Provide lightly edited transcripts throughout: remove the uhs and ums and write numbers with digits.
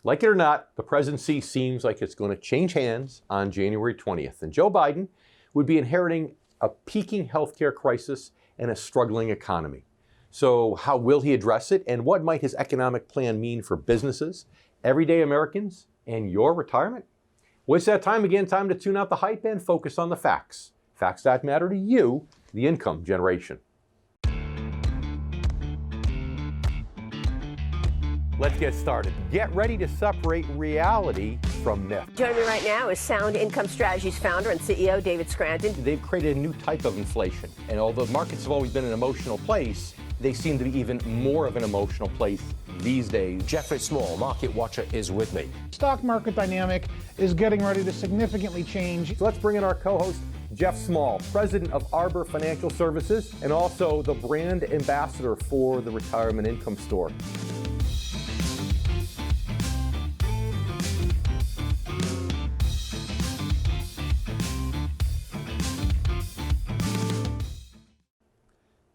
Like it or not, the presidency seems like it's going to change hands on January 20th, and Joe Biden would be inheriting a peaking healthcare crisis and a struggling economy. So how will he address it, and what might his economic plan mean for businesses, everyday Americans, and your retirement? Well, it's that time again, time to tune out the hype and focus on the facts. Facts that matter to you, the income generation. Let's get started. Get ready to separate reality from myth. Joining me right now is Sound Income Strategies founder and CEO David Scranton. They've created a new type of inflation, and although markets have always been an emotional place, they seem to be even more of an emotional place these days. Jeffrey Small, market watcher, is with me. Stock market dynamic is getting ready to significantly change. So let's bring in our co-host, Jeff Small, president of Arbor Financial Services, and also the brand ambassador for the Retirement Income Store.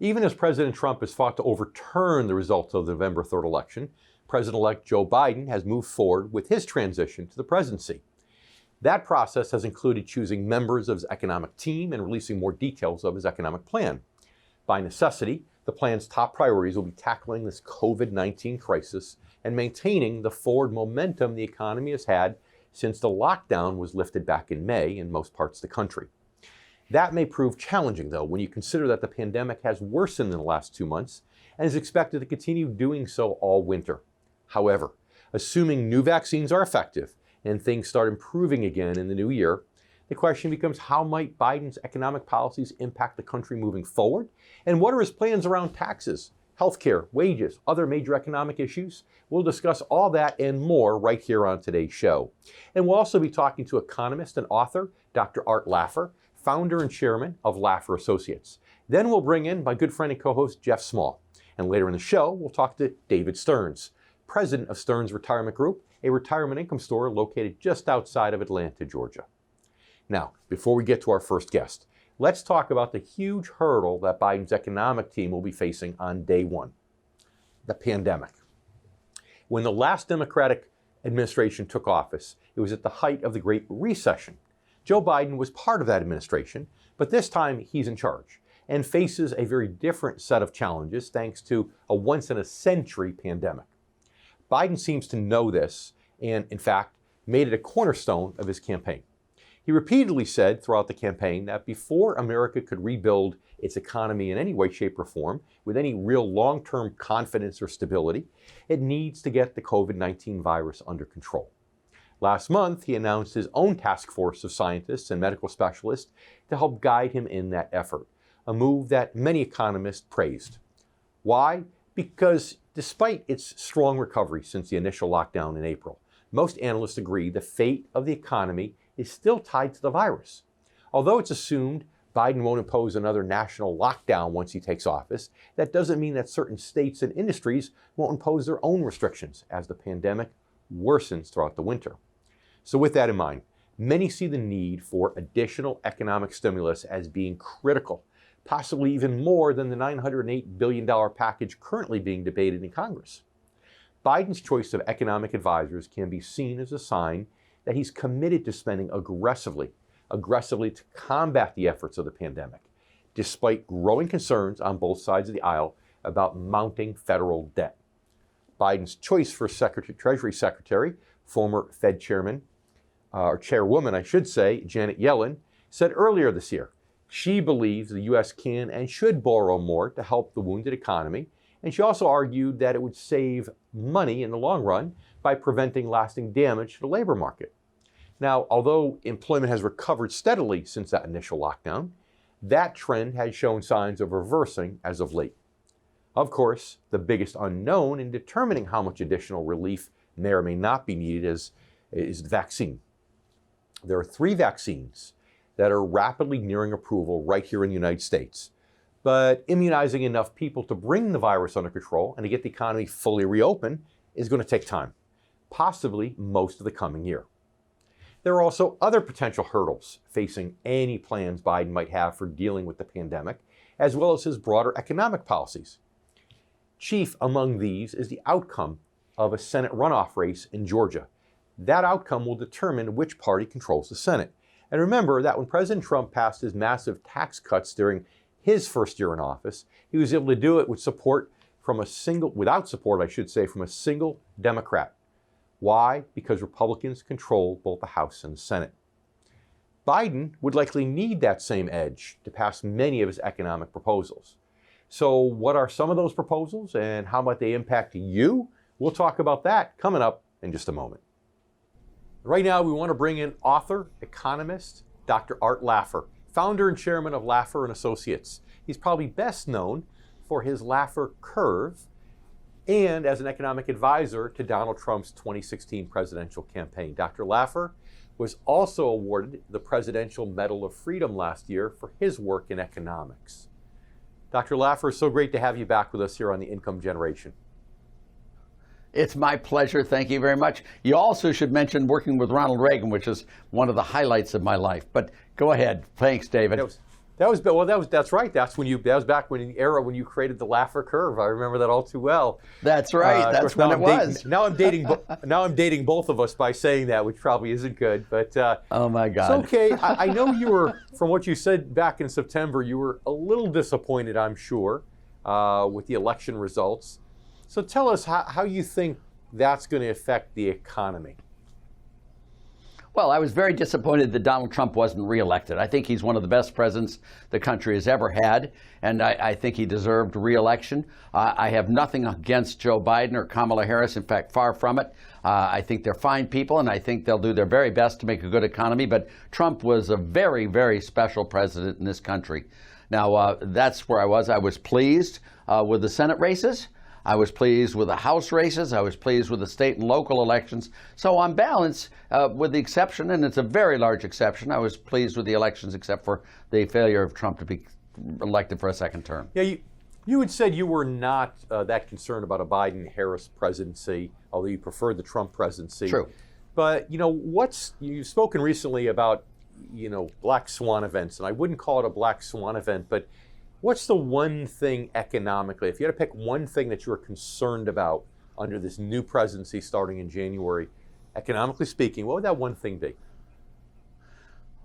Even as President Trump has fought to overturn the results of the November 3rd election, President-elect Joe Biden has moved forward with his transition to the presidency. That process has included choosing members of his economic team and releasing more details of his economic plan. By necessity, the plan's top priorities will be tackling this COVID-19 crisis and maintaining the forward momentum the economy has had since the lockdown was lifted back in May in most parts of the country. That may prove challenging, though, when you consider that the pandemic has worsened in the last 2 months and is expected to continue doing so all winter. However, assuming new vaccines are effective and things start improving again in the new year, the question becomes, how might Biden's economic policies impact the country moving forward? And what are his plans around taxes, healthcare, wages, other major economic issues? We'll discuss all that and more right here on today's show. And we'll also be talking to economist and author Dr. Art Laffer, founder and chairman of Laffer Associates. Then we'll bring in my good friend and co-host Jeff Small. And later in the show, we'll talk to David Stearns, president of Stearns Retirement Group, a retirement income store located just outside of Atlanta, Georgia. Now, before we get to our first guest, let's talk about the huge hurdle that Biden's economic team will be facing on day one, the pandemic. When the last Democratic administration took office, it was at the height of the Great Recession. Joe Biden was part of that administration, but this time he's in charge and faces a very different set of challenges thanks to a once-in-a-century pandemic. Biden seems to know this and, in fact, made it a cornerstone of his campaign. He repeatedly said throughout the campaign that before America could rebuild its economy in any way, shape, or form with any real long-term confidence or stability, it needs to get the COVID-19 virus under control. Last month, he announced his own task force of scientists and medical specialists to help guide him in that effort, a move that many economists praised. Why? Because despite its strong recovery since the initial lockdown in April, most analysts agree the fate of the economy is still tied to the virus. Although it's assumed Biden won't impose another national lockdown once he takes office, that doesn't mean that certain states and industries won't impose their own restrictions as the pandemic worsens throughout the winter. So with that in mind, many see the need for additional economic stimulus as being critical, possibly even more than the $908 billion package currently being debated in Congress. Biden's choice of economic advisors can be seen as a sign that he's committed to spending aggressively to combat the efforts of the pandemic, despite growing concerns on both sides of the aisle about mounting federal debt. Biden's choice for Treasury Secretary, former Fed chairwoman, I should say, Janet Yellen, said earlier this year she believes the U.S. can and should borrow more to help the wounded economy, and she also argued that it would save money in the long run by preventing lasting damage to the labor market. Now, although employment has recovered steadily since that initial lockdown, that trend has shown signs of reversing as of late. Of course, the biggest unknown in determining how much additional relief may or may not be needed is the vaccine. There are 3 vaccines that are rapidly nearing approval right here in the United States. But immunizing enough people to bring the virus under control and to get the economy fully reopened is going to take time, possibly most of the coming year. There are also other potential hurdles facing any plans Biden might have for dealing with the pandemic, as well as his broader economic policies. Chief among these is the outcome of a Senate runoff race in Georgia. That outcome will determine which party controls the Senate. And remember that when President Trump passed his massive tax cuts during his first year in office, he was able to do it with without support, I should say, from a single Democrat. Why? Because Republicans control both the House and the Senate. Biden would likely need that same edge to pass many of his economic proposals. So what are some of those proposals and how might they impact you? We'll talk about that coming up in just a moment. Right now, we want to bring in author, economist, Dr. Art Laffer, founder and chairman of Laffer and Associates. He's probably best known for his Laffer curve and as an economic advisor to Donald Trump's 2016 presidential campaign. Dr. Laffer was also awarded the Presidential Medal of Freedom last year for his work in economics. Dr. Laffer, it's so great to have you back with us here on The Income Generation. It's my pleasure. Thank you very much. You also should mention working with Ronald Reagan, which is one of the highlights of my life. But go ahead. Thanks, David. That's right. That was back when in the era when you created the Laffer curve. I remember that all too well. That's right. That's when it was. Now I'm dating both of us by saying that, which probably isn't good. But oh my God. It's okay. I know you were, from what you said back in September, you were a little disappointed, I'm sure, with the election results. So tell us how you think that's going to affect the economy. Well, I was very disappointed that Donald Trump wasn't reelected. I think he's one of the best presidents the country has ever had, and I think he deserved reelection. I have nothing against Joe Biden or Kamala Harris. In fact, far from it. I think they're fine people, and I think they'll do their very best to make a good economy. But Trump was a very, very special president in this country. Now, that's where I was. I was pleased with the Senate races. I was pleased with the House races. I was pleased with the state and local elections. So on balance, with the exception, and it's a very large exception, I was pleased with the elections except for the failure of Trump to be elected for a second term. Yeah, you had said you were not that concerned about a Biden-Harris presidency, although you preferred the Trump presidency. True. But, you've spoken recently about, black swan events, and I wouldn't call it a black swan event, but what's the one thing economically, if you had to pick one thing that you were concerned about under this new presidency starting in January, economically speaking, what would that one thing be?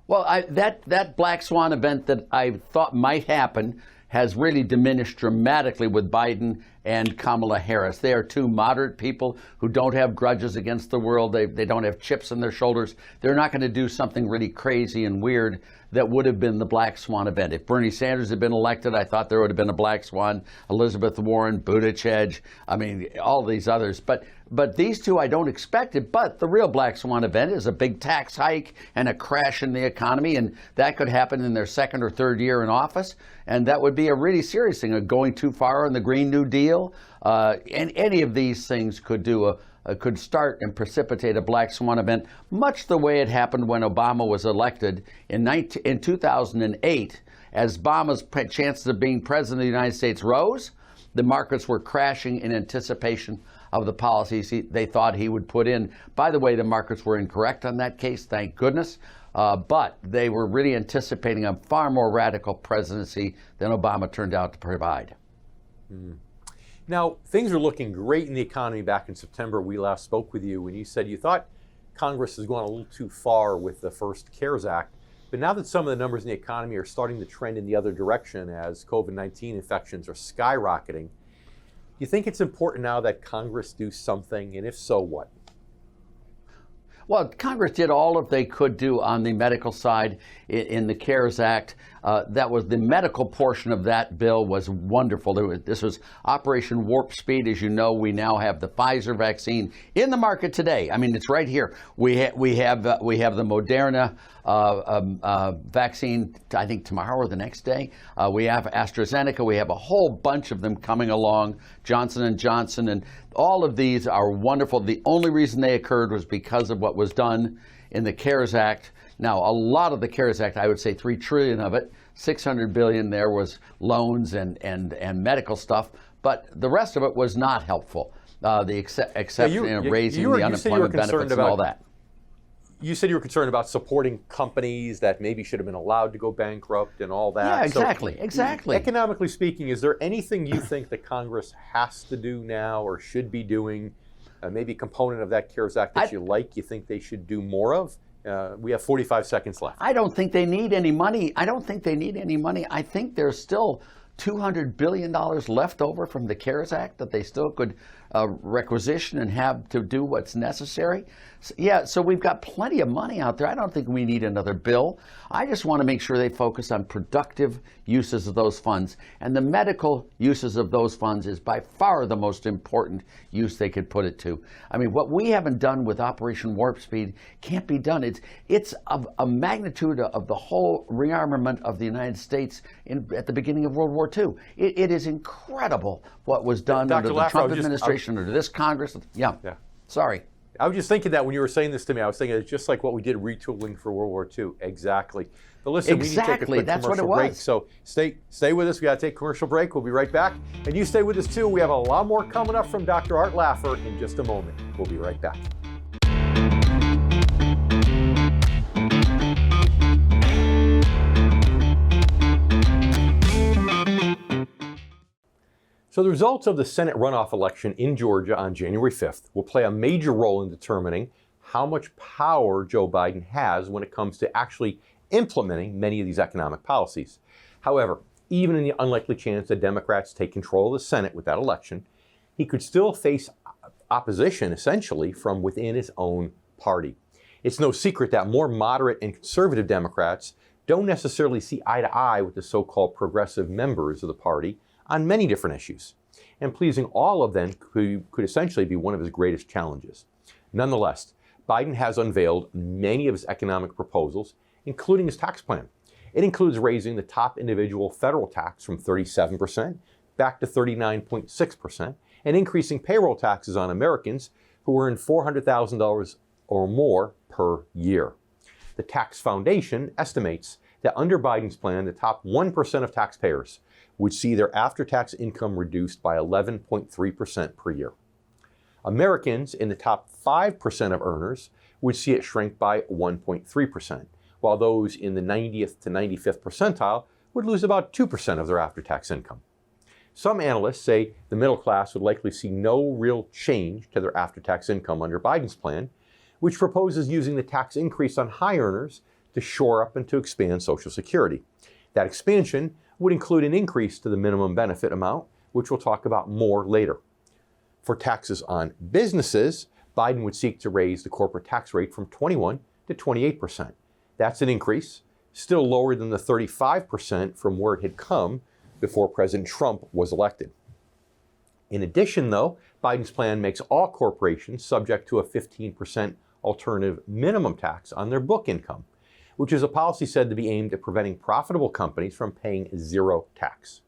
Well, that black swan event that I thought might happen has really diminished dramatically with Biden and Kamala Harris. They are two moderate people who don't have grudges against the world. They don't have chips on their shoulders. They're not going to do something really crazy and weird that would have been the black swan event. If Bernie Sanders had been elected, I thought there would have been a black swan. Elizabeth Warren, Buttigieg, all these others. But these two I don't expect it. But the real black swan event is a big tax hike and a crash in the economy, and that could happen in their second or third year in office. And that would be a really serious thing, going too far on the Green New Deal. And any of these things could could start and precipitate a black swan event, much the way it happened when Obama was elected in 2008. As Obama's chances of being president of the United States rose, the markets were crashing in anticipation of the policies they thought he would put in. By the way, the markets were incorrect on that case, thank goodness. But they were really anticipating a far more radical presidency than Obama turned out to provide. Now, things are looking great in the economy. Back in September, we last spoke with you, and you said you thought Congress has gone a little too far with the first CARES Act. But now that some of the numbers in the economy are starting to trend in the other direction as COVID-19 infections are skyrocketing, do you think it's important now that Congress do something, and if so, what? Well, Congress did all that they could do on the medical side in the CARES Act. That was the medical portion of that bill was wonderful. This was Operation Warp Speed. As you know, we now have the Pfizer vaccine in the market today. I mean, it's right here. We have the Moderna vaccine, I think tomorrow or the next day. We have AstraZeneca. We have a whole bunch of them coming along, Johnson & Johnson, and all of these are wonderful. The only reason they occurred was because of what was done in the CARES Act. Now, a lot of the CARES Act, I would say $3 trillion of it, $600 billion there was loans and medical stuff, but the rest of it was not helpful. The exception in raising the unemployment benefits and all that. You said you were concerned about supporting companies that maybe should have been allowed to go bankrupt and all that. Yeah, exactly, exactly. Economically speaking, is there anything you think that Congress has to do now or should be doing maybe a component of that CARES Act that you think they should do more of? We have 45 seconds left. I don't think they need any money. I think there's still $200 billion left over from the CARES Act that they still could requisition and have to do what's necessary. So we've got plenty of money out there. I don't think we need another bill. I just want to make sure they focus on productive uses of those funds. And the medical uses of those funds is by far the most important use they could put it to. I mean, what we haven't done with Operation Warp Speed can't be done. It's of a magnitude of the whole rearmament of the United States at the beginning of World War II. It is incredible what was done under the Trump administration, under this Congress. Yeah. Sorry. I was just thinking that when you were saying this to me, I was thinking it's just like what we did retooling for World War II. Exactly. But listen, we need to take a quick commercial break. So stay with us. We got to take a commercial break. We'll be right back. And you stay with us too. We have a lot more coming up from Dr. Art Laffer in just a moment. We'll be right back. So the results of the Senate runoff election in Georgia on January 5th will play a major role in determining how much power Joe Biden has when it comes to actually implementing many of these economic policies. However, even in the unlikely chance that Democrats take control of the Senate with that election, he could still face opposition essentially from within his own party. It's no secret that more moderate and conservative Democrats don't necessarily see eye to eye with the so-called progressive members of the party on many different issues, and pleasing all of them could essentially be one of his greatest challenges. Nonetheless, Biden has unveiled many of his economic proposals, including his tax plan. It includes raising the top individual federal tax from 37% back to 39.6%, and increasing payroll taxes on Americans who earn $400,000 or more per year. The Tax Foundation estimates that under Biden's plan, the top 1% of taxpayers would see their after-tax income reduced by 11.3% per year. Americans in the top 5% of earners would see it shrink by 1.3%, while those in the 90th to 95th percentile would lose about 2% of their after-tax income. Some analysts say the middle class would likely see no real change to their after-tax income under Biden's plan, which proposes using the tax increase on high earners to shore up and to expand Social Security. That expansion would include an increase to the minimum benefit amount, which we'll talk about more later. For taxes on businesses, Biden would seek to raise the corporate tax rate from 21 to 28%. That's an increase, still lower than the 35% from where it had come before President Trump was elected. In addition, though, Biden's plan makes all corporations subject to a 15% alternative minimum tax on their book income, which is a policy said to be aimed at preventing profitable companies from paying zero tax.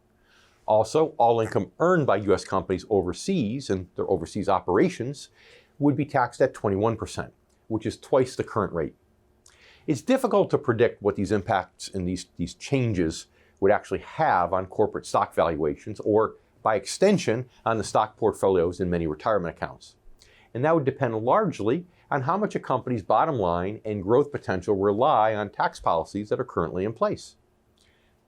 Also, all income earned by U.S. companies overseas and their overseas operations would be taxed at 21%, which is twice the current rate. It's difficult to predict what these impacts and these changes would actually have on corporate stock valuations or, by extension, on the stock portfolios in many retirement accounts. And that would depend largely on how much a company's bottom line and growth potential rely on tax policies that are currently in place.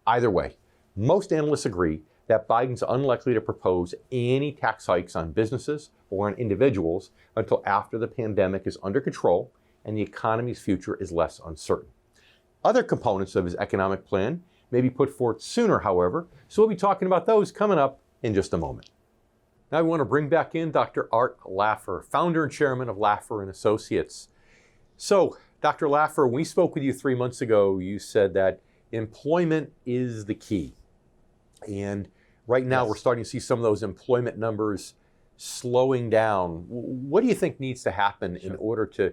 Either way, most analysts agree that Biden's unlikely to propose any tax hikes on businesses or on individuals until after the pandemic is under control and the economy's future is less uncertain. Other components of his economic plan may be put forth sooner, however, so we'll be talking about those coming up in just a moment. Now we want to bring back in Dr. Art Laffer, founder and chairman of Laffer and Associates. So, Dr. Laffer, when we spoke with you 3 months ago, you said that employment is the key. And right now we're starting to see some of those employment numbers slowing down. What do you think needs to happen in order to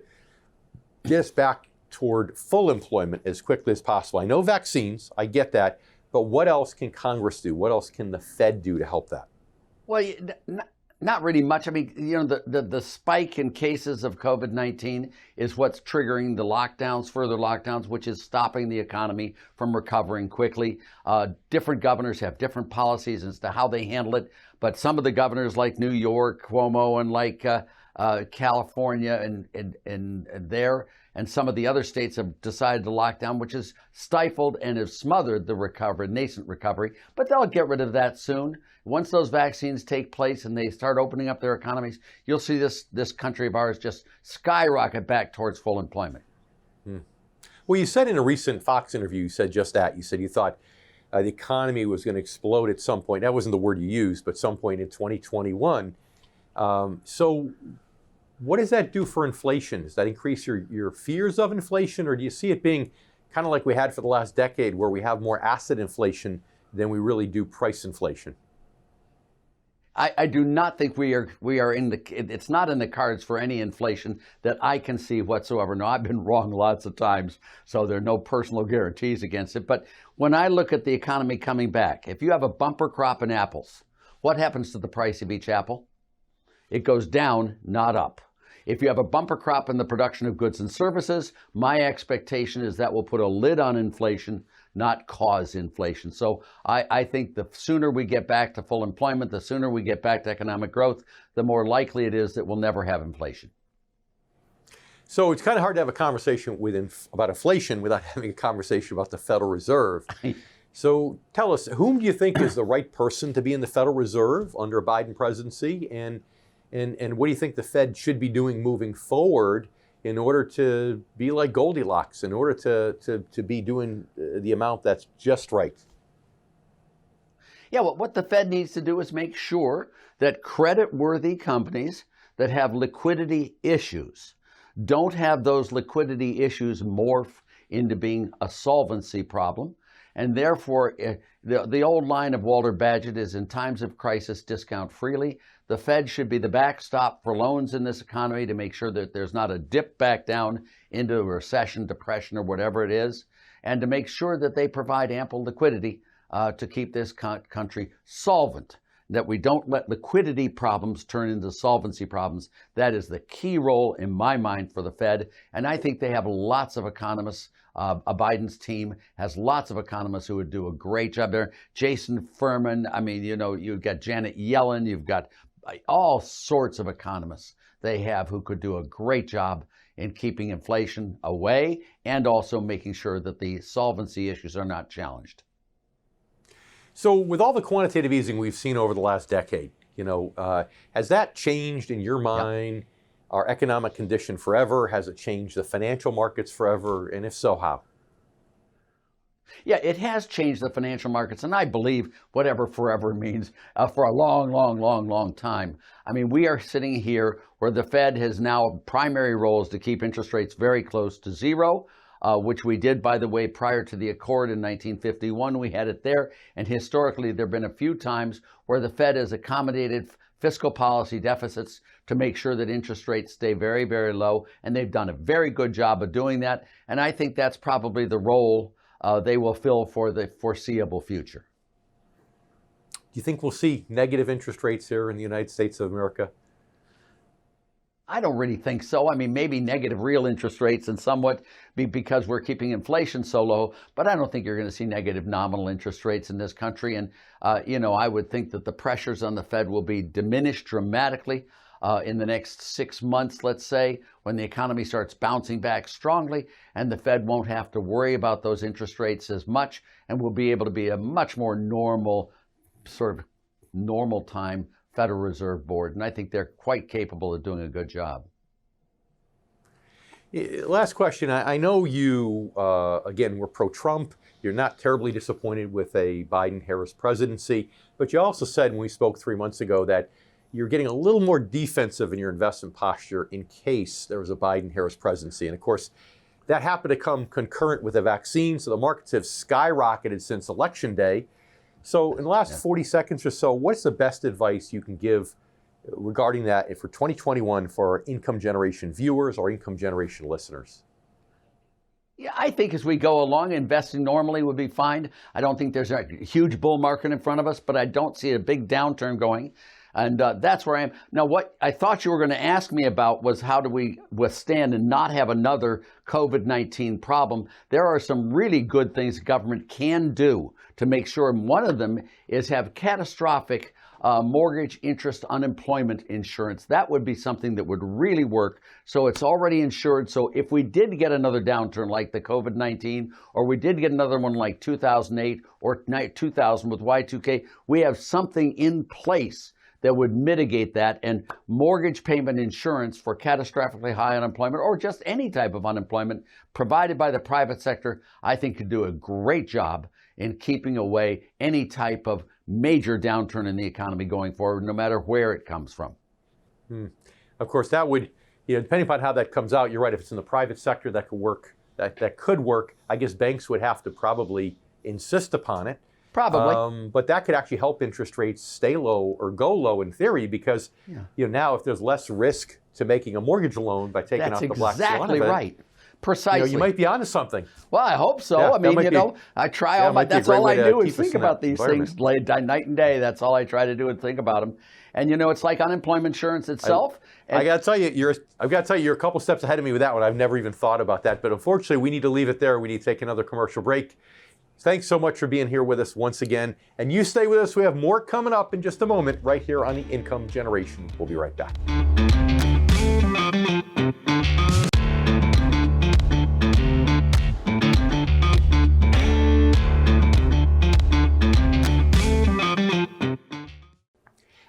get us back toward full employment as quickly as possible? I know vaccines, I get that, but what else can Congress do? What else can the Fed do to help that? Well, not really much. I mean, you know, the spike in cases of COVID-19 is what's triggering the lockdowns, further lockdowns, which is stopping the economy from recovering quickly. Different governors have different policies as to how they handle it, but some of the governors like New York, Cuomo, and like California and there, and some of the other states have decided to lock down, which has stifled and has smothered the recovery, nascent recovery. But they'll get rid of that soon. Once those vaccines take place and they start opening up their economies, you'll see this country of ours just skyrocket back towards full employment. Well, you said in a recent Fox interview, you said just that. You said you thought the economy was going to explode at some point. That wasn't the word you used, but some point in 2021. So what does that do for inflation? Does that increase your fears of inflation, or do you see it being kind of like we had for the last decade, where we have more asset inflation than we really do price inflation? I do not think we are in the, it's not in the cards for any inflation that I can see whatsoever. No, I've been wrong lots of times, so there are no personal guarantees against it. But when I look at the economy coming back, if you have a bumper crop in apples, what happens to the price of each apple? It goes down, not up. If you have a bumper crop in the production of goods and services, my expectation is that will put a lid on inflation, not cause inflation. So I think the sooner we get back to full employment, the sooner we get back to economic growth, the more likely it is that we'll never have inflation. So it's kind of hard to have a conversation about inflation without having a conversation about the Federal Reserve. So tell us, whom do you think is the right person to be in the Federal Reserve under a Biden presidency? And what do you think the Fed should be doing moving forward in order to be like Goldilocks, in order to be doing the amount that's just right? Yeah, well, what the Fed needs to do is make sure that credit-worthy companies that have liquidity issues don't have those liquidity issues morph into being a solvency problem. And therefore, the old line of Walter Bagehot is, in times of crisis, discount freely. The Fed should be the backstop for loans in this economy to make sure that there's not a dip back down into a recession, depression, or whatever it is, and to make sure that they provide ample liquidity to keep this country solvent, that we don't let liquidity problems turn into solvency problems. That is the key role, in my mind, for the Fed. And I think they have lots of economists. Biden's team has lots of economists who would do a great job there. Jason Furman, I mean, you know, you've got Janet Yellen, you've got all sorts of economists they have who could do a great job in keeping inflation away and also making sure that the solvency issues are not challenged. So with all the quantitative easing we've seen over the last decade, you know, has that changed in your mind? Yep. Our economic condition forever? Has it changed the financial markets forever? And if so, how? Yeah, it has changed the financial markets, and I believe whatever forever means for a long time. I mean, we are sitting here where the Fed has now primary roles to keep interest rates very close to zero, which we did, by the way, prior to the Accord in 1951. We had it there, and historically there have been a few times where the Fed has accommodated fiscal policy deficits to make sure that interest rates stay very, very low, and they've done a very good job of doing that, and I think that's probably the role they will fill for the foreseeable future. Do you think we'll see negative interest rates here in the United States of America? I don't really think so. I mean, maybe negative real interest rates and somewhat because we're keeping inflation so low, but I don't think you're going to see negative nominal interest rates in this country. And, you know, I would think that the pressures on the Fed will be diminished dramatically in the next 6 months, let's say, when the economy starts bouncing back strongly, and the Fed won't have to worry about those interest rates as much, and will be able to be a much more normal, sort of normal time Federal Reserve Board, and I think they're quite capable of doing a good job. Last question. I know you, again, were pro-Trump. You're not terribly disappointed with a Biden-Harris presidency, but you also said when we spoke 3 months ago that you're getting a little more defensive in your investment posture in case there was a Biden-Harris presidency. And of course, that happened to come concurrent with a vaccine, so the markets have skyrocketed since Election Day. So in the last 40 seconds or so, what's the best advice you can give regarding that for 2021 for our income generation viewers or income generation listeners? Yeah, I think as we go along, investing normally would be fine. I don't think there's a huge bull market in front of us, but I don't see a big downturn going. And that's where I am. Now, what I thought you were going to ask me about was how do we withstand and not have another COVID-19 problem. There are some really good things the government can do to make sure. And one of them is have catastrophic mortgage interest unemployment insurance. That would be something that would really work. So it's already insured. So if we did get another downturn like the COVID-19, or we did get another one like 2008 or 2000 with Y2K, we have something in place that would mitigate that. And mortgage payment insurance for catastrophically high unemployment, or just any type of unemployment provided by the private sector, I think could do a great job in keeping away any type of major downturn in the economy going forward, no matter where it comes from. Of course, that would, depending upon how that comes out, you're right, if it's in the private sector, that could work. That could work. I guess banks would have to probably insist upon it. Probably. But that could actually help interest rates stay low or go low in theory, because now if there's less risk to making a mortgage loan by taking out the black swan That's exactly event, right. Precisely. you might be onto something. Well, I hope so. Yeah, I mean, I try all my, that's all I do is think about these things night and day. That's all I try to do and think about them. And it's like unemployment insurance itself. I got to tell you, you're a couple steps ahead of me with that one. I've never even thought about that. But unfortunately, we need to leave it there. We need to take another commercial break. Thanks so much for being here with us once again. And you stay with us. We have more coming up in just a moment right here on The Income Generation. We'll be right back.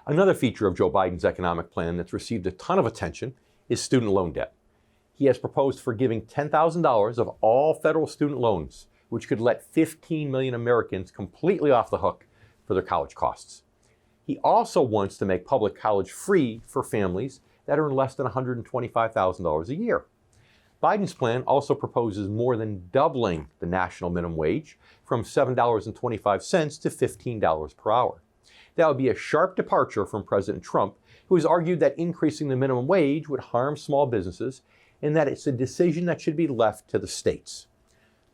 Another feature of Joe Biden's economic plan that's received a ton of attention is student loan debt. He has proposed forgiving $10,000 of all federal student loans, which could let 15 million Americans completely off the hook for their college costs. He also wants to make public college free for families that earn less than $125,000 a year. Biden's plan also proposes more than doubling the national minimum wage from $7.25 to $15 per hour. That would be a sharp departure from President Trump, who has argued that increasing the minimum wage would harm small businesses and that it's a decision that should be left to the states.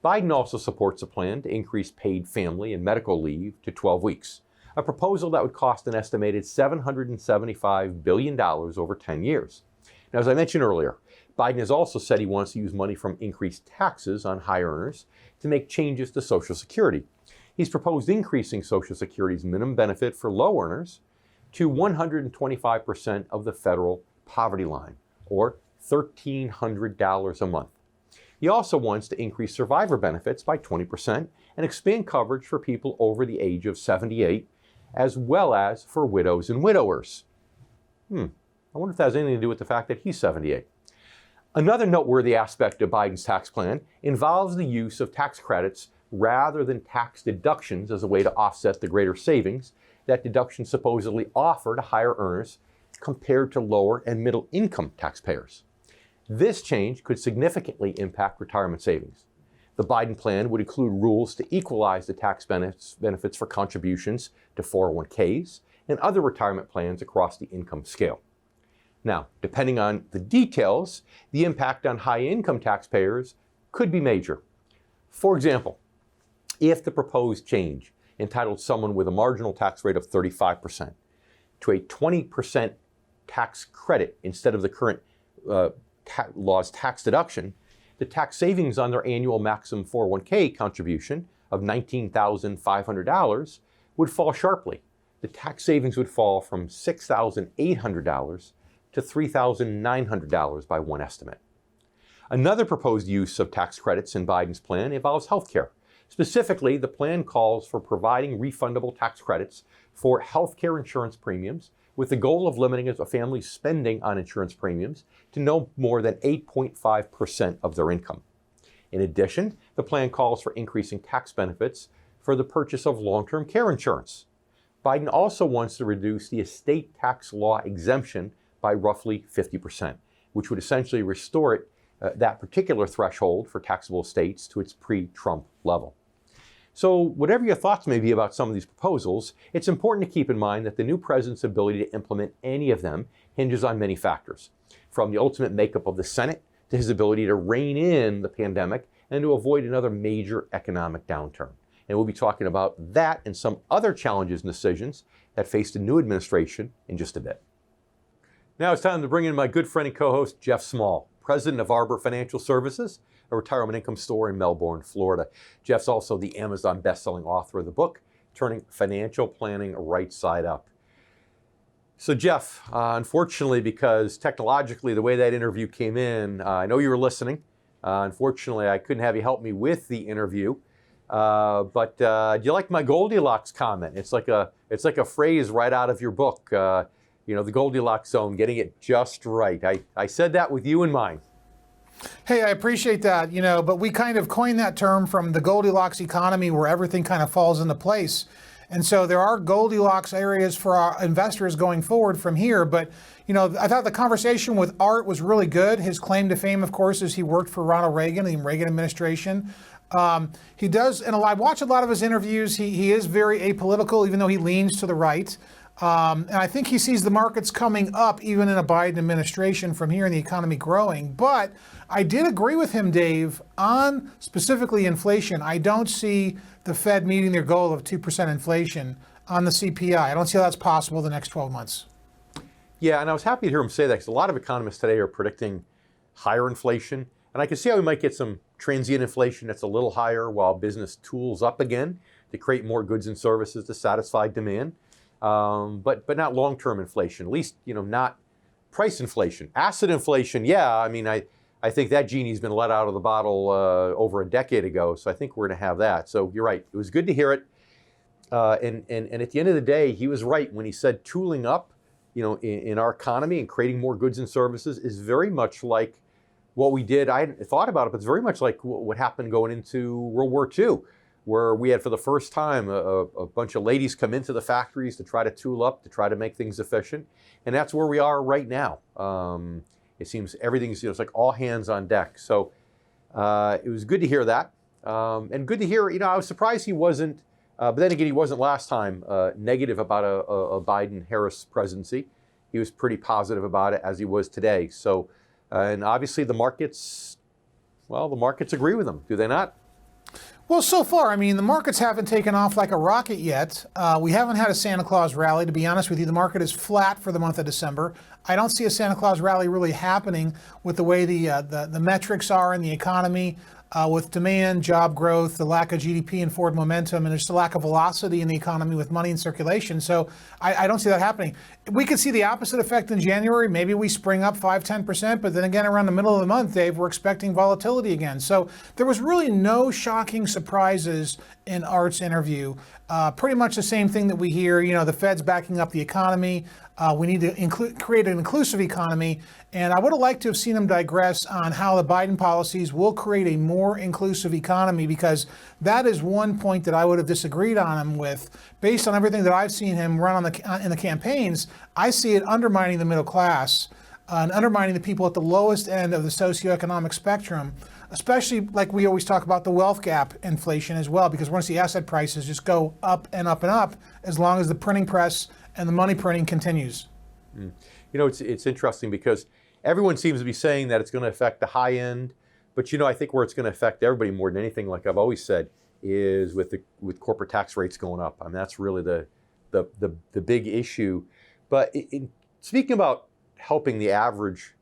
Biden also supports a plan to increase paid family and medical leave to 12 weeks, a proposal that would cost an estimated $775 billion over 10 years. Now, as I mentioned earlier, Biden has also said he wants to use money from increased taxes on high earners to make changes to Social Security. He's proposed increasing Social Security's minimum benefit for low earners to 125% of the federal poverty line, or $1,300 a month. He also wants to increase survivor benefits by 20% and expand coverage for people over the age of 78, as well as for widows and widowers. I wonder if that has anything to do with the fact that he's 78. Another noteworthy aspect of Biden's tax plan involves the use of tax credits rather than tax deductions as a way to offset the greater savings that deductions supposedly offer to higher earners compared to lower and middle income taxpayers. This change could significantly impact retirement savings. The Biden plan would include rules to equalize the tax benefits for contributions to 401ks and other retirement plans across the income scale. Now, depending on the details, the impact on high-income taxpayers could be major. For example, if the proposed change entitled someone with a marginal tax rate of 35% to a 20% tax credit instead of the current law's tax deduction, the tax savings on their annual maximum 401k contribution of $19,500 would fall sharply. The tax savings would fall from $6,800 to $3,900 by one estimate. Another proposed use of tax credits in Biden's plan involves health care. Specifically, the plan calls for providing refundable tax credits for health care insurance premiums with the goal of limiting a family's spending on insurance premiums to no more than 8.5% of their income. In addition, the plan calls for increasing tax benefits for the purchase of long-term care insurance. Biden also wants to reduce the estate tax law exemption by roughly 50%, which would essentially restore that particular threshold for taxable estates to its pre-Trump level. So whatever your thoughts may be about some of these proposals, it's important to keep in mind that the new president's ability to implement any of them hinges on many factors, from the ultimate makeup of the Senate to his ability to rein in the pandemic and to avoid another major economic downturn. And we'll be talking about that and some other challenges and decisions that face the new administration in just a bit. Now it's time to bring in my good friend and co-host, Jeff Small, president of Arbor Financial Services, a retirement income store in Melbourne, Florida. Jeff's also the Amazon best-selling author of the book, Turning Financial Planning Right Side Up. So Jeff, unfortunately, because technologically the way that interview came in, I know you were listening. Unfortunately, I couldn't have you help me with the interview. But do you like my Goldilocks comment? It's like a phrase right out of your book. The Goldilocks zone, getting it just right. I said that with you in mind. Hey, I appreciate that, but we kind of coined that term from the Goldilocks economy where everything kind of falls into place. And so there are Goldilocks areas for our investors going forward from here. But, I thought the conversation with Art was really good. His claim to fame, of course, is he worked for Ronald Reagan, the Reagan administration. He does, and I watch a lot of his interviews. He is very apolitical, even though he leans to the right. And I think he sees the markets coming up even in a Biden administration from here and the economy growing. But I did agree with him, Dave, on specifically inflation. I don't see the Fed meeting their goal of 2% inflation on the CPI. I don't see how that's possible the next 12 months. Yeah, and I was happy to hear him say that because a lot of economists today are predicting higher inflation. And I can see how we might get some transient inflation that's a little higher while business tools up again to create more goods and services to satisfy demand. But not long-term inflation, at least, not price inflation. Asset inflation, yeah, I think that genie's been let out of the bottle over a decade ago, so I think we're going to have that. So you're right. It was good to hear it. And at the end of the day, he was right when he said tooling up, in our economy and creating more goods and services is very much like what we did. I hadn't thought about it, but it's very much like what happened going into World War II, where we had for the first time a bunch of ladies come into the factories to try to tool up, to try to make things efficient. And that's where we are right now. It seems everything's, it's like all hands on deck. So it was good to hear that. And good to hear, I was surprised he wasn't, but then again, he wasn't last time negative about a Biden-Harris presidency. He was pretty positive about it as he was today. So, and obviously the markets agree with him, do they not? Well, so far, the markets haven't taken off like a rocket yet. We haven't had a Santa Claus rally. To be honest with you, the market is flat for the month of December. I don't see a Santa Claus rally really happening with the way the metrics are in the economy, with demand, job growth, the lack of GDP and forward momentum, and there's a lack of velocity in the economy with money in circulation. So I don't see that happening. We could see the opposite effect in January. Maybe we spring up 5-10%, but then again, around the middle of the month, Dave, we're expecting volatility again. So there was really no shocking surprises in Art's interview. Pretty much the same thing that we hear, the Fed's backing up the economy. We need to create an inclusive economy. And I would have liked to have seen him digress on how the Biden policies will create a more inclusive economy, because that is one point that I would have disagreed on him with. Based on everything that I've seen him run in the campaigns, I see it undermining the middle class and undermining the people at the lowest end of the socioeconomic spectrum, especially like we always talk about the wealth gap inflation as well, because we're going to see asset prices just go up and up and up as long as the printing press and the money printing continues. It's interesting because everyone seems to be saying that it's going to affect the high end, but I think where it's going to affect everybody more than anything, like I've always said, is with corporate tax rates going up. That's really the big issue. But speaking about helping the average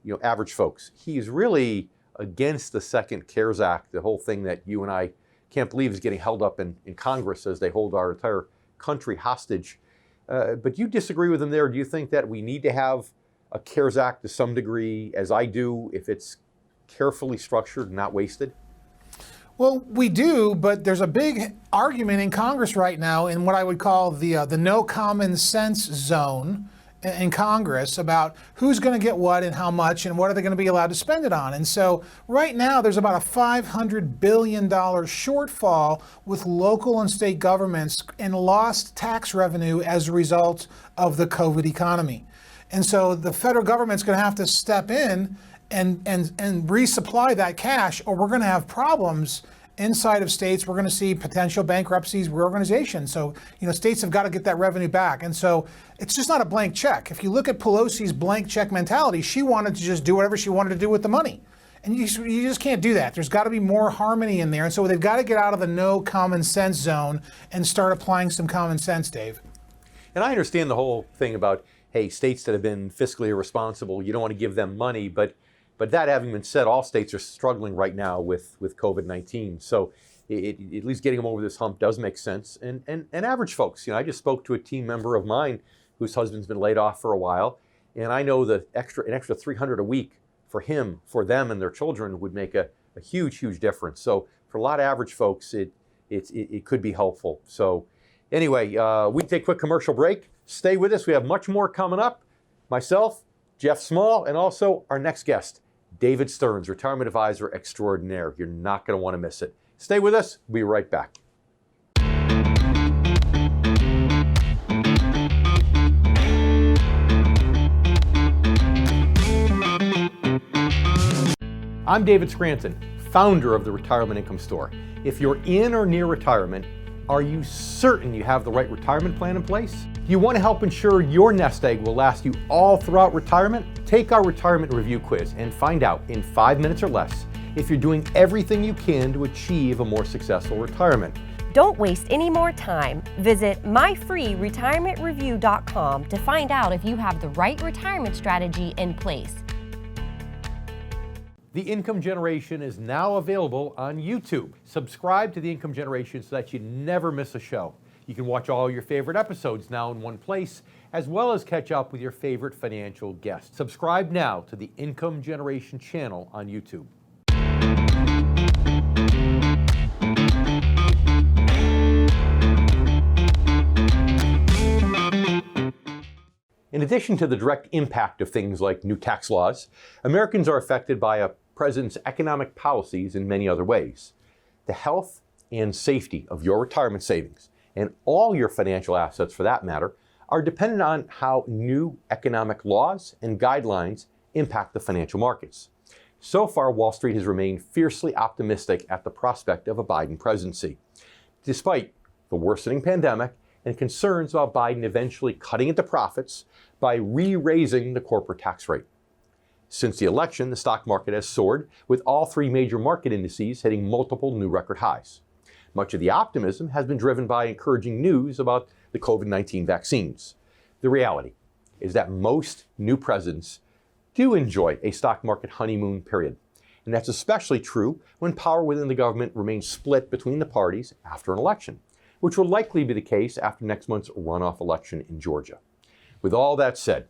folks, he's really against the second CARES Act, the whole thing that you and I can't believe is getting held up in Congress as they hold our entire country hostage. But you disagree with him there. Do you think that we need to have a CARES Act to some degree, as I do, if it's carefully structured and not wasted? Well, we do, but there's a big argument in Congress right now in what I would call the no common sense zone in Congress about who's going to get what and how much and what are they going to be allowed to spend it on. And so right now there's about a $500 billion shortfall with local and state governments in lost tax revenue as a result of the COVID economy. And so the federal government's going to have to step in and resupply that cash, or we're going to have problems inside of states. We're going to see potential bankruptcies, reorganization. So, states have got to get that revenue back. And so it's just not a blank check. If you look at Pelosi's blank check mentality, she wanted to just do whatever she wanted to do with the money. And you just can't do that. There's got to be more harmony in there. And so they've got to get out of the no common sense zone and start applying some common sense, Dave. And I understand the whole thing about, hey, states that have been fiscally irresponsible, you don't want to give them money. But that having been said, all states are struggling right now with COVID-19. So at least getting them over this hump does make sense. And average folks, I just spoke to a team member of mine whose husband's been laid off for a while. And I know that an extra $300 a week for him, for them and their children would make a huge, huge difference. So for a lot of average folks, it could be helpful. So anyway, we take a quick commercial break. Stay with us. We have much more coming up. Myself, Jeff Small, and also our next guest, David Stearns, retirement advisor extraordinaire. You're not going to want to miss it. Stay with us. We'll be right back. I'm David Scranton, founder of the Retirement Income Store. If you're in or near retirement, are you certain you have the right retirement plan in place? Do you want to help ensure your nest egg will last you all throughout retirement? Take our retirement review quiz and find out in 5 minutes or less if you're doing everything you can to achieve a more successful retirement. Don't waste any more time. Visit myfreeretirementreview.com to find out if you have the right retirement strategy in place. The Income Generation is now available on YouTube. Subscribe to The Income Generation so that you never miss a show. You can watch all your favorite episodes now in one place, as well as catch up with your favorite financial guests. Subscribe now to the Income Generation channel on YouTube. In addition to the direct impact of things like new tax laws, Americans are affected by a president's economic policies in many other ways. The health and safety of your retirement savings, and all your financial assets for that matter, are dependent on how new economic laws and guidelines impact the financial markets. So far, Wall Street has remained fiercely optimistic at the prospect of a Biden presidency, despite the worsening pandemic and concerns about Biden eventually cutting into profits by re-raising the corporate tax rate. Since the election, the stock market has soared, with all three major market indices hitting multiple new record highs. Much of the optimism has been driven by encouraging news about the COVID-19 vaccines. The reality is that most new presidents do enjoy a stock market honeymoon period. And that's especially true when power within the government remains split between the parties after an election, which will likely be the case after next month's runoff election in Georgia. With all that said,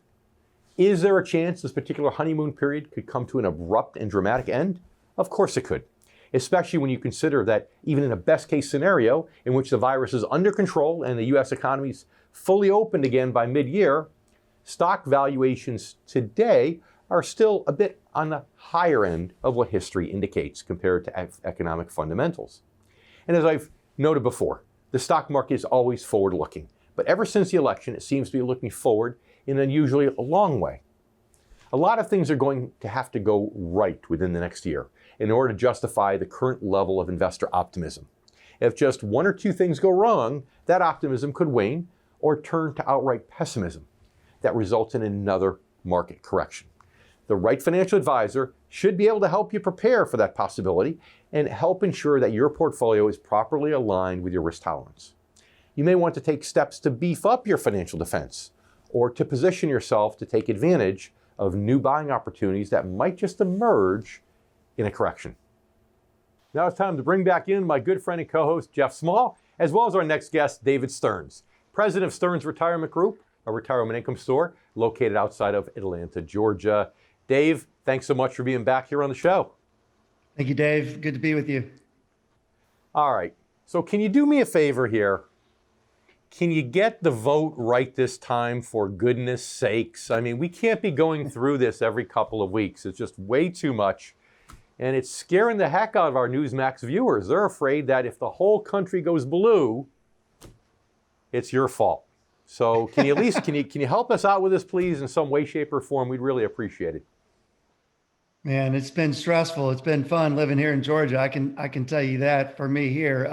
is there a chance this particular honeymoon period could come to an abrupt and dramatic end? Of course it could, especially when you consider that even in a best-case scenario in which the virus is under control and the U.S. economy is fully opened again by mid-year, stock valuations today are still a bit on the higher end of what history indicates compared to economic fundamentals. And as I've noted before, the stock market is always forward-looking, but ever since the election, it seems to be looking forward in an usually a long way. A lot of things are going to have to go right within the next year in order to justify the current level of investor optimism. If just one or two things go wrong, that optimism could wane or turn to outright pessimism that results in another market correction. The right financial advisor should be able to help you prepare for that possibility and help ensure that your portfolio is properly aligned with your risk tolerance. You may want to take steps to beef up your financial defense or to position yourself to take advantage of new buying opportunities that might just emerge in a correction. Now it's time to bring back in my good friend and co-host, Jeff Small, as well as our next guest, David Stearns, president of Stearns Retirement Group, a retirement income store located outside of Atlanta, Georgia. Dave, thanks so much for being back here on the show. Thank you, Dave. Good to be with you. All right. So can you do me a favor here? Can you get the vote right this time, for goodness sakes? I mean, we can't be going through this every couple of weeks. It's just way too much. And it's scaring the heck out of our Newsmax viewers. They're afraid that if the whole country goes blue, it's your fault. So can you at least, can you help us out with this, please, in some way, shape, or form? We'd really appreciate it. Man, it's been stressful. It's been fun living here in Georgia. I can tell you that for me here.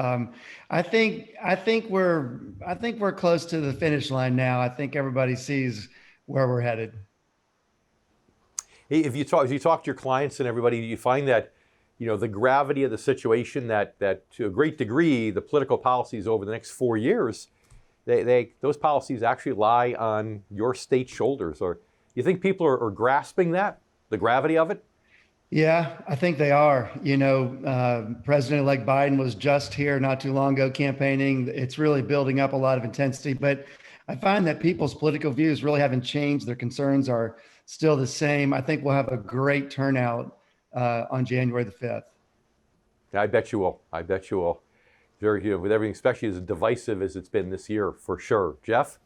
I think we're close to the finish line now. I think everybody sees where we're headed. If you talk to your clients and everybody, you find that, you know, the gravity of the situation, that to a great degree, the political policies over the next 4 years, those policies actually lie on your state's shoulders. Or you think people are grasping that, the gravity of it? Yeah, I think they are. You know, President-elect Biden was just here not too long ago campaigning. It's really building up a lot of intensity. But I find that people's political views really haven't changed. Their concerns are still the same. I think we'll have a great turnout on January the 5th. I bet you will. I bet you will. Very, with everything, especially as divisive as it's been this year, for sure. Jeff?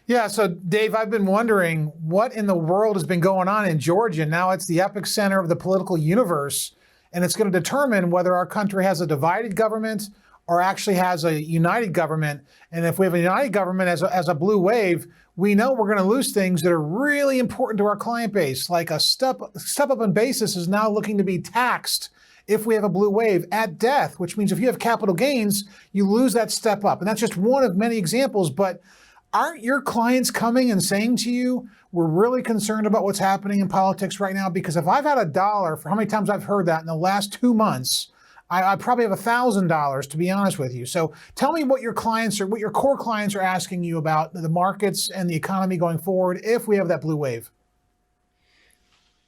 Yeah, so Dave, I've been wondering what in the world has been going on in Georgia. Now it's the epicenter of the political universe, and it's going to determine whether our country has a divided government or actually has a united government. And if we have a united government as a blue wave, we know we're going to lose things that are really important to our client base, like a step up in basis is now looking to be taxed if we have a blue wave at death, which means if you have capital gains, you lose that step up. And that's just one of many examples, but aren't your clients coming and saying to you, we're really concerned about what's happening in politics right now? Because if I've had $1, for how many times I've heard that in the last 2 months, I probably have $1,000, to be honest with you. So tell me what your clients or what your core clients are asking you about the markets and the economy going forward if we have that blue wave.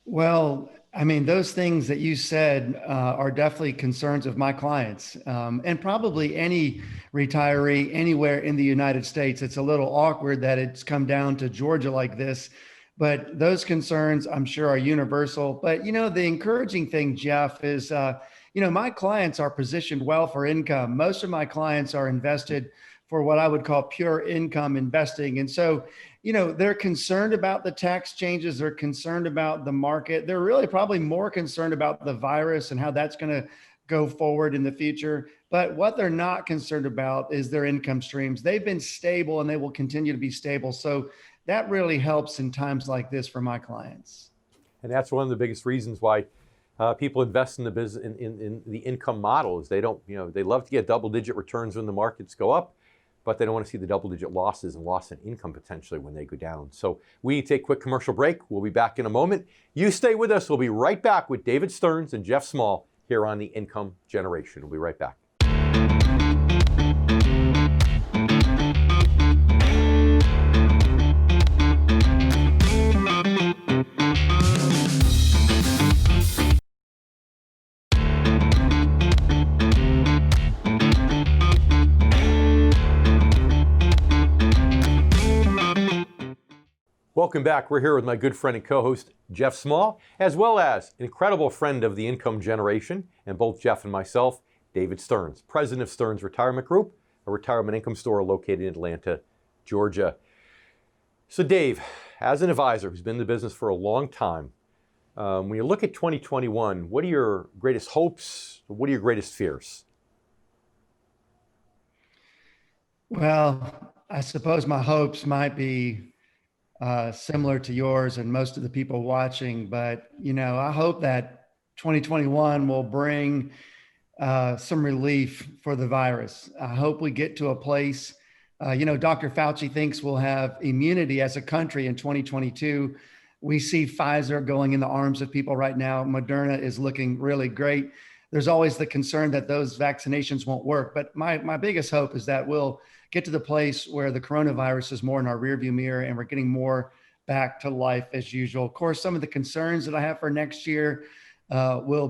Well, I mean, those things that you said are definitely concerns of my clients and probably any retiree anywhere in the United States. It's a little awkward that it's come down to Georgia like this, but those concerns I'm sure are universal. But, the encouraging thing, Jeff, is, my clients are positioned well for income. Most of my clients are invested for what I would call pure income investing. And so, they're concerned about the tax changes. They're concerned about the market. They're really probably more concerned about the virus and how that's going to go forward in the future. But what they're not concerned about is their income streams. They've been stable and they will continue to be stable. So that really helps in times like this for my clients. And that's one of the biggest reasons why people invest in the business in the income model is they don't, they love to get double-digit returns when the markets go up, but they don't want to see the double-digit losses and loss in income potentially when they go down. So we take a quick commercial break. We'll be back in a moment. You stay with us. We'll be right back with David Stearns and Jeff Small here on The Income Generation. We'll be right back. Welcome back. We're here with my good friend and co-host, Jeff Small, as well as an incredible friend of the Income Generation, and both Jeff and myself, David Stearns, president of Stearns Retirement Group, a retirement income store located in Atlanta, Georgia. So Dave, as an advisor who's been in the business for a long time, when you look at 2021, what are your greatest hopes? What are your greatest fears? Well, I suppose my hopes might be similar to yours and most of the people watching, but I hope that 2021 will bring some relief for the virus. I hope we get to a place, Dr. Fauci thinks we'll have immunity as a country in 2022. We see Pfizer going in the arms of people right now. Moderna is looking really great. There's always the concern that those vaccinations won't work, but my biggest hope is that we'll get to the place where the coronavirus is more in our rearview mirror and we're getting more back to life as usual. Of course, some of the concerns that I have for next year will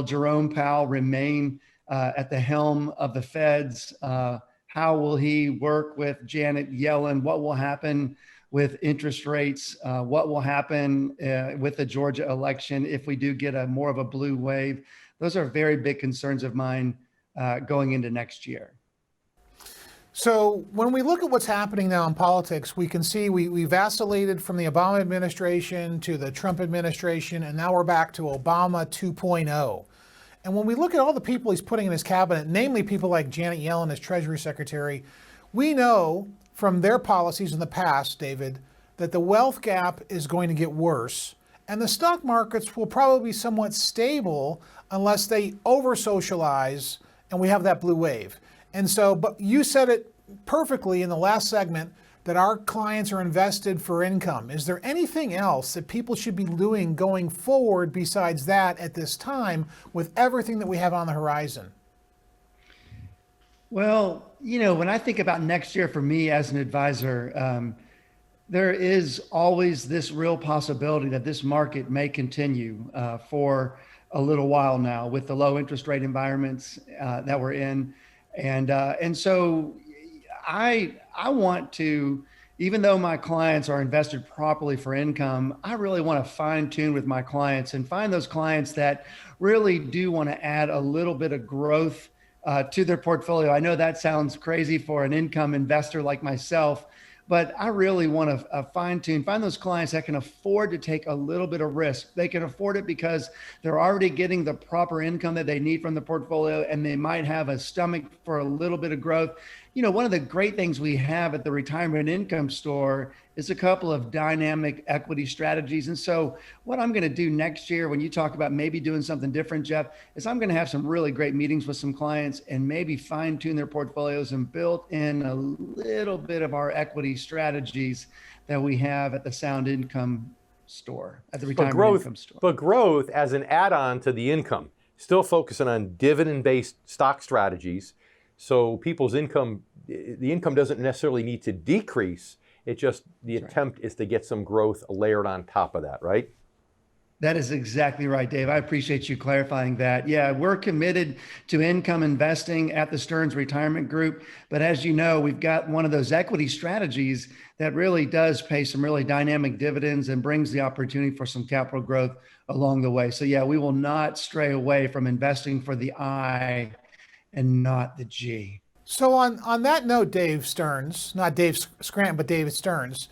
Jerome Powell remain at the helm of the Feds? How will he work with Janet Yellen? What will happen with interest rates? What will happen with the Georgia election if we do get more of a blue wave? Those are very big concerns of mine going into next year. So when we look at what's happening now in politics, we can see we vacillated from the Obama administration to the Trump administration, and now we're back to Obama 2.0. And when we look at all the people he's putting in his cabinet, namely people like Janet Yellen as Treasury Secretary, we know from their policies in the past, David, that the wealth gap is going to get worse, and the stock markets will probably be somewhat stable unless they over-socialize and we have that blue wave. And so, but you said it perfectly in the last segment that our clients are invested for income. Is there anything else that people should be doing going forward besides that at this time with everything that we have on the horizon? Well, when I think about next year for me as an advisor, there is always this real possibility that this market may continue for a little while now with the low interest rate environments that we're in. And so I want to, even though my clients are invested properly for income, I really want to fine tune with my clients and find those clients that really do want to add a little bit of growth to their portfolio. I know that sounds crazy for an income investor like myself, but I really want to fine tune, find those clients that can afford to take a little bit of risk. They can afford it because they're already getting the proper income that they need from the portfolio, and they might have a stomach for a little bit of growth. You know, one of the great things we have at the Retirement Income Store is a couple of dynamic equity strategies. And so what I'm going to do next year, when you talk about maybe doing something different, Jeff, is I'm going to have some really great meetings with some clients and maybe fine tune their portfolios and build in a little bit of our equity strategies that we have at the Sound Income Store, at the Retirement Income Store. But growth as an add-on to the income, still focusing on dividend-based stock strategies. So people's income, the income doesn't necessarily need to decrease. It just, the attempt is to get some growth layered on top of that, right? That is exactly right, Dave. I appreciate you clarifying that. Yeah, we're committed to income investing at the Stearns Retirement Group. But as you know, we've got one of those equity strategies that really does pay some really dynamic dividends and brings the opportunity for some capital growth along the way. So yeah, we will not stray away from investing for the I and not the G. So on that note, Dave Stearns, not Dave Scranton, but David Stearns,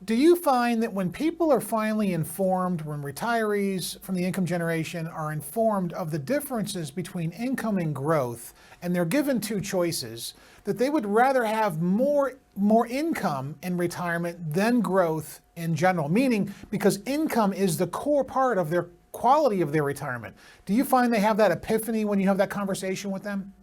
do you find that when people are finally informed, when retirees from the income generation are informed of the differences between income and growth, and they're given two choices, that they would rather have more income in retirement than growth in general? Meaning, because income is the core part of their quality of their retirement. Do you find they have that epiphany when you have that conversation with them?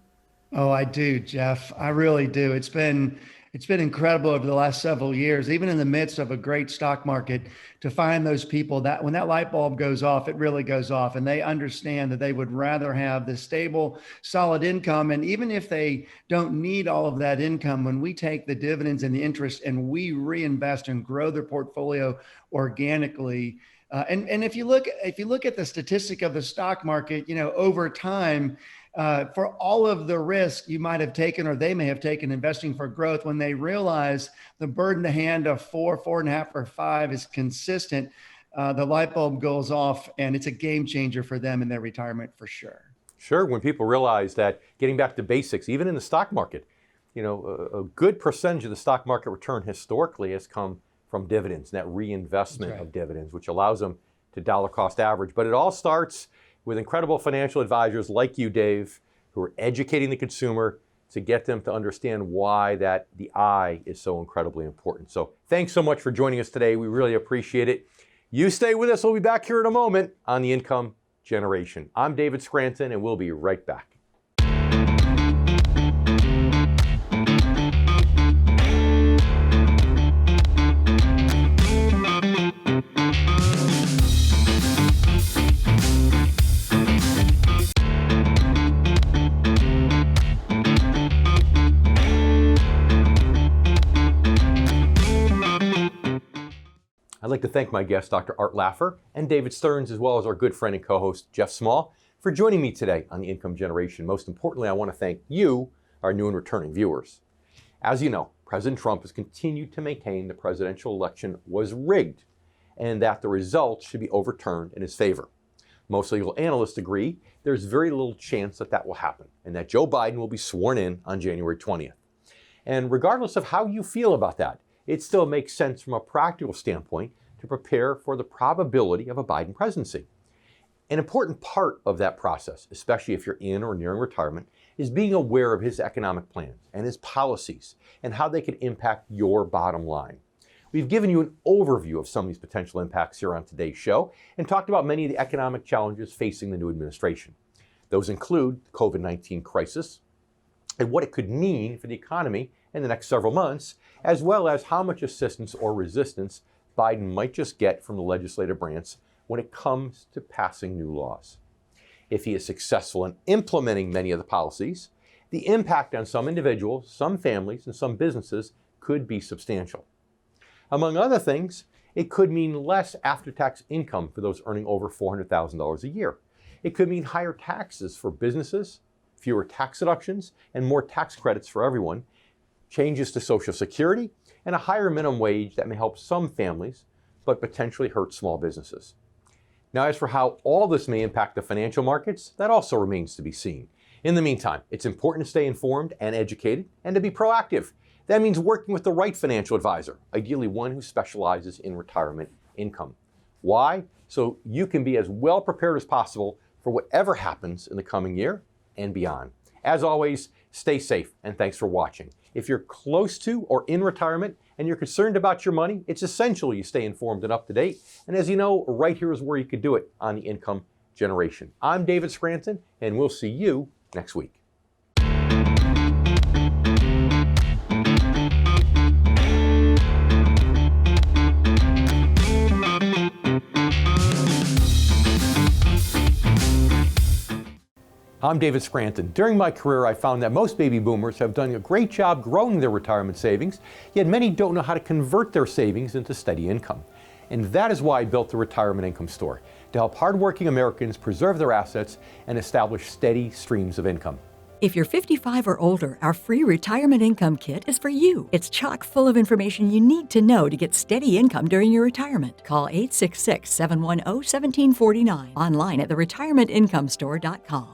Oh, I do, Jeff. I really do. It's been incredible over the last several years, even in the midst of a great stock market, to find those people that when that light bulb goes off, it really goes off, and they understand that they would rather have the stable, solid income. And even if they don't need all of that income, when we take the dividends and the interest and we reinvest and grow their portfolio organically, and if you look at the statistic of the stock market, you know, over time, for all of the risk you might have taken or they may have taken investing for growth, when they realize the bird in the hand of 4.5, or 5 is consistent, the light bulb goes off, and it's a game changer for them in their retirement for sure. Sure, when people realize that getting back to basics, even in the stock market, you know, a good percentage of the stock market return historically has come from dividends, that reinvestment of dividends, which allows them to dollar cost average. But it all starts with incredible financial advisors like you, Dave, who are educating the consumer to get them to understand why that the I is so incredibly important. So thanks so much for joining us today. We really appreciate it. You stay with us. We'll be back here in a moment on the Income Generation. I'm David Scranton, and we'll be right back. I'd like to thank my guests, Dr. Art Laffer and David Stearns, as well as our good friend and co-host, Jeff Small, for joining me today on the Income Generation. Most importantly, I want to thank you, our new and returning viewers. As you know, President Trump has continued to maintain the presidential election was rigged and that the results should be overturned in his favor. Most legal analysts agree there's very little chance that that will happen and that Joe Biden will be sworn in on January 20th. And regardless of how you feel about that, it still makes sense from a practical standpoint to prepare for the probability of a Biden presidency. An important part of that process, especially if you're in or nearing retirement, is being aware of his economic plans and his policies and how they could impact your bottom line. We've given you an overview of some of these potential impacts here on today's show and talked about many of the economic challenges facing the new administration. Those include the COVID-19 crisis and what it could mean for the economy in the next several months, as well as how much assistance or resistance Biden might just get from the legislative branch when it comes to passing new laws. If he is successful in implementing many of the policies, the impact on some individuals, some families, and some businesses could be substantial. Among other things, it could mean less after-tax income for those earning over $400,000 a year. It could mean higher taxes for businesses, fewer tax deductions, and more tax credits for everyone. changes to Social Security, and a higher minimum wage that may help some families, but potentially hurt small businesses. Now, as for how all this may impact the financial markets, that also remains to be seen. In the meantime, it's important to stay informed and educated and to be proactive. That means working with the right financial advisor, ideally one who specializes in retirement income. Why? So you can be as well prepared as possible for whatever happens in the coming year and beyond. As always, stay safe and thanks for watching. If you're close to or in retirement and you're concerned about your money, it's essential you stay informed and up to date. And as you know, right here is where you could do it on the Income Generation. I'm David Scranton, and we'll see you next week. I'm David Scranton. During my career, I found that most baby boomers have done a great job growing their retirement savings, yet many don't know how to convert their savings into steady income. And that is why I built the Retirement Income Store, to help hardworking Americans preserve their assets and establish steady streams of income. If you're 55 or older, our free Retirement Income Kit is for you. It's chock full of information you need to know to get steady income during your retirement. Call 866-710-1749, online at theretirementinComestore.com.